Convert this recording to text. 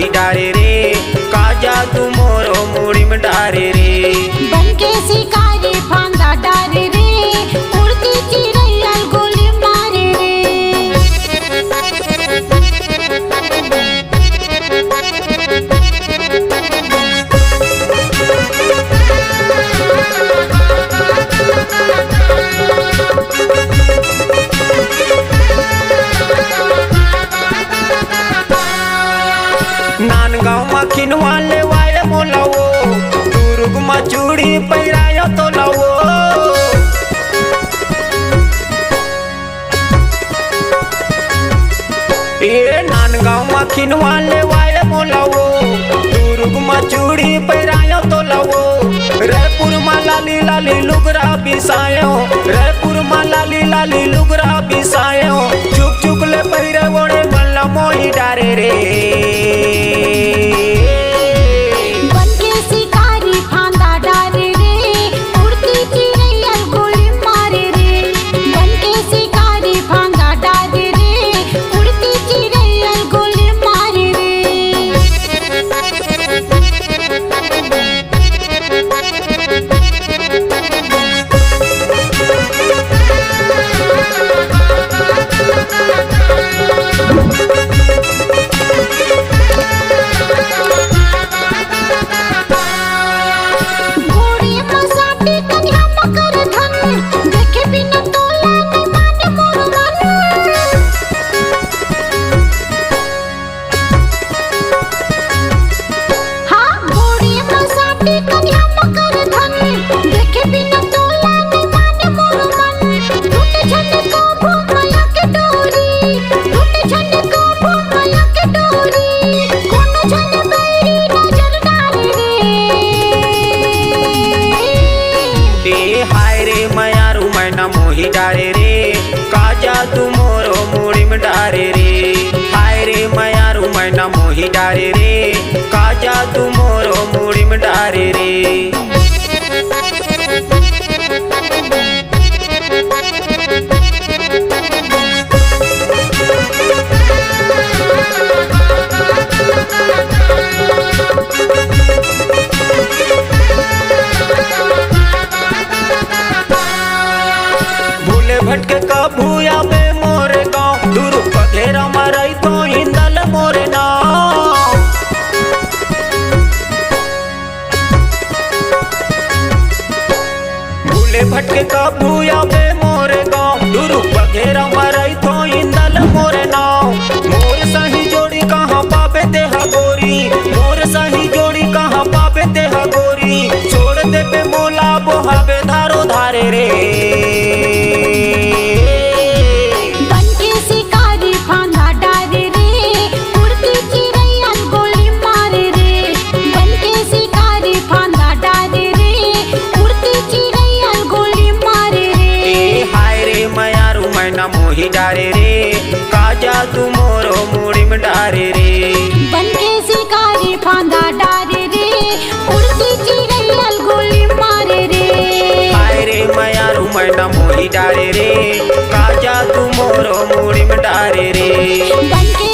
मोही डारे रे, काजा तू मोरो मुड़ी में डारे रे। बनके शिकारी फांदा डारे रे, उड़ती चिड़ैया गोली मारे रे। नान गाँव में खिनवा ले वाले मोलावो, दुर्ग में चूड़ी पैरायो तो लावो। ये नान गाँव में खिनवा ले वाले मोलावो, दुर्ग में चूड़ी पैरायो तो लावो। रायपुर में लाली लाली लुगरा बिसायो, रायपुर में लाली लाली लुगरा बिसायो। चुक चुक ले पैरे वोड़े मल्ला मोही डारे रे। बनके शिकारी फांदा डारे रे, उड़ती चिड़ैया गोली मारे रे। बनके शिकारी फांदा डारे रे, उड़ती चिड़ैया गोली मारे रे। घोड़ी मसाटी कन्या मकर धन, देखे बिना तोला नहीं माने मोर मन। हाँ घोड़ी मसाटी कन्या मकर धन, देखे बिना तोला नहीं माने मोर मन। टूट झन को भूमया के डोरी, टूट झन को भूमया के डोरी। कोनो झन बैरी नजर डाले रे। ए हाय रे मयारू मैना मोही डारे रे, काजा तू मोरो मुड़ी में डारे रे। हाय रे मयारू मैना मोही डारे रे, काजा तू मोरो मुड़ी में डारे रे। भूले भटके कभू आवे मोरे गाँव, दूर पधेरा मरई तो हिंदल मोरे नाव। भूले भटके कभू आवे मोरे गाँव, दूर पधेरा मरई तो हिंदल मोरे नाव। मोर सही जोड़ी कहाँ पावे तेहा गोरी, मोर सही जोड़ी कहाँ पावे तेहा गोरी। छोड़ दे पे मोला बोहावे धारो धारे रे। बनके शिकारी फांदा डारे रे, उड़ती चिड़ैया गोली मारे रे। बनके शिकारी फांदा डारे रे, उड़ती चिड़ैया गोली मारे रे। ए हाय रे मयारू मैना मोही डारे रे, काजा तू मोरो मुड़ी में डारे रे। बनके शिकारी फांदा डारे रे, उड़ती चिड़ैया गोली मारे रे। हाय रे मयारू मैना मोही डारे रे, काजा तू मोरो मुड़ी में डारे रे। बनके